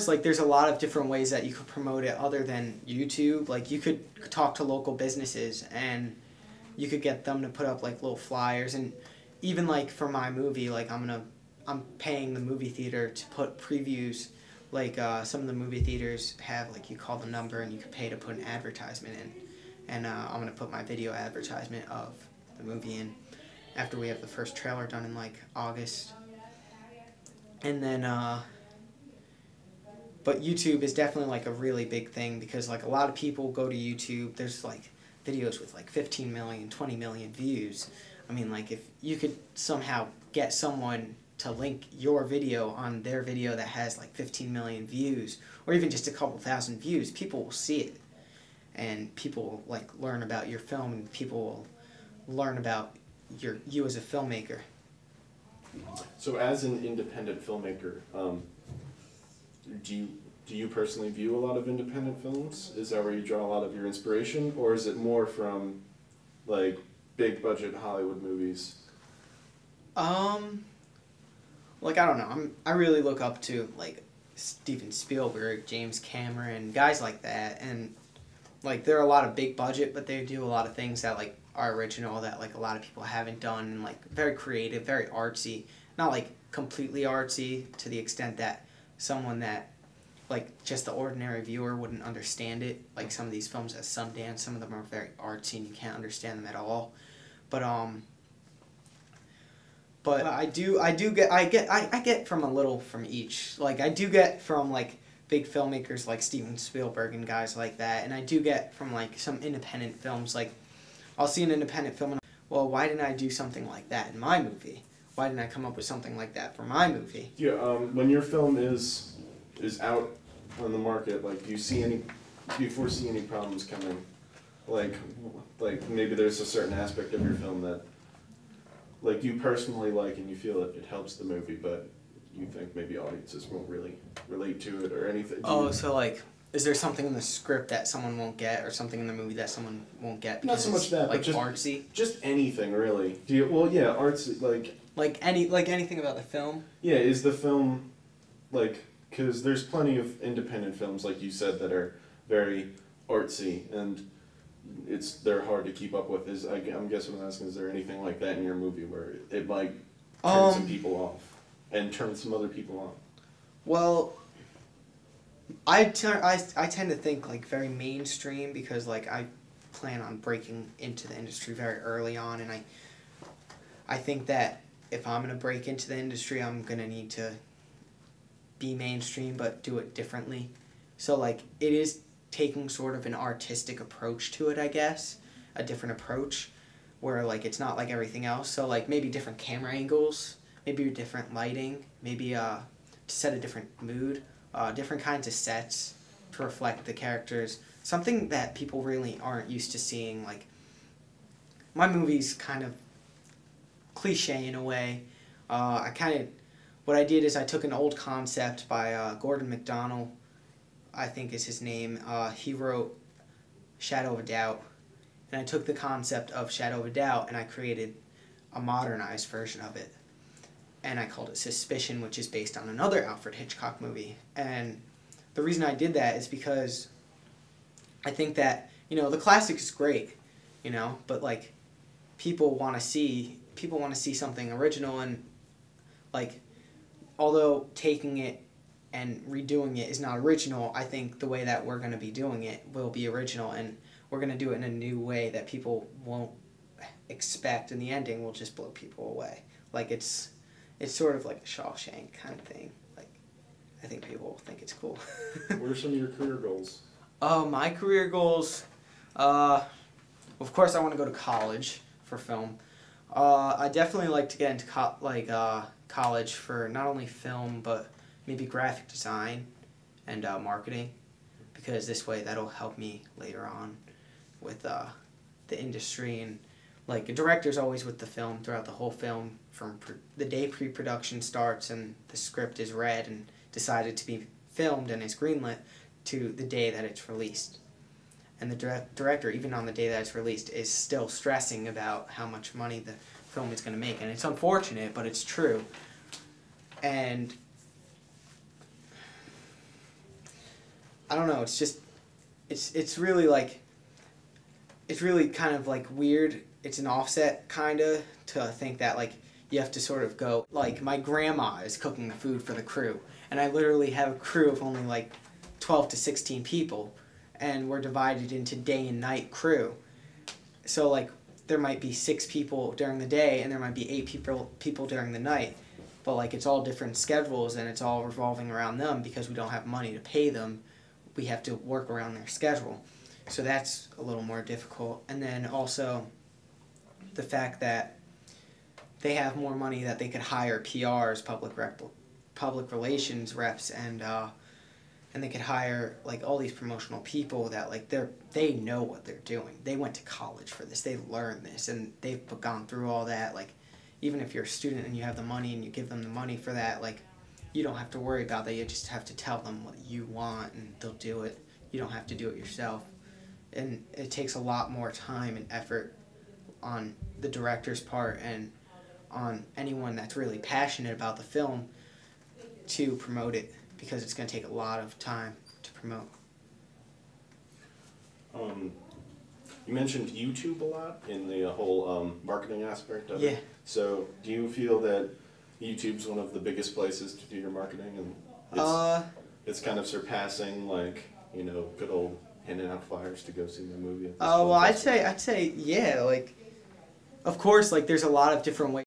Like there's a lot of different ways that you could promote it other than YouTube. Like you could talk to local businesses and you could get them to put up like little flyers, and even like for my movie, like I'm paying the movie theater to put previews. Like some of the movie theaters have like you call the number and you can pay to put an advertisement in, and I'm gonna put my video advertisement of the movie in after we have the first trailer done in like August, and then. But YouTube is definitely like a really big thing because like a lot of people go to YouTube. There's like videos with like 15 million, 20 million views. I mean, like if you could somehow get someone to link your video on their video that has like 15 million views, or even just a couple thousand views, people will see it. And people will like learn about your film, and people will learn about you as a filmmaker. So as an independent filmmaker, do you personally view a lot of independent films? Is that where you draw a lot of your inspiration, or is it more from like big budget Hollywood movies? Like I don't know. I really look up to like Steven Spielberg, James Cameron, guys like that, and like they're a lot of big budget, but they do a lot of things that like are original that like a lot of people haven't done, and like very creative, very artsy. Not like completely artsy to the extent that someone that like just the ordinary viewer wouldn't understand it. Like some of these films at Sundance, some of them are very artsy and you can't understand them at all. But I get from a little from each. Like I do get from like big filmmakers like Steven Spielberg and guys like that, and I do get from like some independent films. Like I'll see an independent film and well, why didn't I do something like that in my movie? Why didn't I come up with something like that for my movie? Yeah, when your film is out on the market, like do you foresee any problems coming? Like maybe there's a certain aspect of your film that like you personally like and you feel it helps the movie, but you think maybe audiences won't really relate to it or anything. So like, is there something in the script that someone won't get, or something in the movie that someone won't get because not so much that, like but just artsy? Just anything really. Artsy like anything about the film? Yeah, is the film like, because there's plenty of independent films like you said that are very artsy and they're hard to keep up with. I'm guessing what I'm asking, is there anything like that in your movie where it might turn some people off and turn some other people on? Well, I tend to think like very mainstream because like I plan on breaking into the industry very early on, and I think that if I'm gonna break into the industry, I'm gonna need to be mainstream but do it differently. So like it is taking sort of an artistic approach to it, I guess, a different approach where like it's not like everything else. So like maybe different camera angles, maybe different lighting, maybe to set a different mood, different kinds of sets to reflect the characters. Something that people really aren't used to seeing. Like my movie's kind of cliche in a way. What I did is I took an old concept by Gordon MacDonald, I think is his name. He wrote Shadow of a Doubt, and I took the concept of Shadow of a Doubt and I created a modernized version of it, and I called it Suspicion, which is based on another Alfred Hitchcock movie. And the reason I did that is because I think that, the classic is great, but like people want to see something original, and like although taking it and redoing it is not original, I think the way that we're going to be doing it will be original, and we're going to do it in a new way that people won't expect, and the ending will just blow people away. Like it's sort of like a Shawshank kind of thing. Like I think people will think it's cool. What are some of your career goals? My career goals, of course I want to go to college for film. I definitely like to get into college for not only film but maybe graphic design and marketing, because this way that'll help me later on with the industry. And like a director's always with the film throughout the whole film, from the day pre-production starts and the script is read and decided to be filmed and is greenlit to the day that it's released. And the director, even on the day that it's released, is still stressing about how much money the film is going to make. And it's unfortunate, but it's true. And I don't know. It's just it's really like it's really kind of like weird. It's an offset kind of to think that like you have to sort of go like my grandma is cooking the food for the crew, and I literally have a crew of only like 12 to 16 people, and we're divided into day and night crew. So like there might be 6 people during the day and there might be 8 people during the night, but like it's all different schedules and it's all revolving around them because we don't have money to pay them. We have to work around their schedule. So that's a little more difficult. And then also the fact that they have more money that they could hire PRs, public relations reps, and they could hire like all these promotional people that like they know what they're doing. They went to college for this. They learned this and they've gone through all that. Like even if you're a student and you have the money and you give them the money for that, like you don't have to worry about that. You just have to tell them what you want and they'll do it. You don't have to do it yourself. And it takes a lot more time and effort on the director's part and on anyone that's really passionate about the film to promote it, because it's going to take a lot of time to promote. You mentioned YouTube a lot in the whole marketing aspect of Yeah. it. So do you feel that YouTube's one of the biggest places to do your marketing, and it's kind of surpassing like, you know, good old handing out flyers to go see the movie? Well, I'd say yeah, like of course like there's a lot of different ways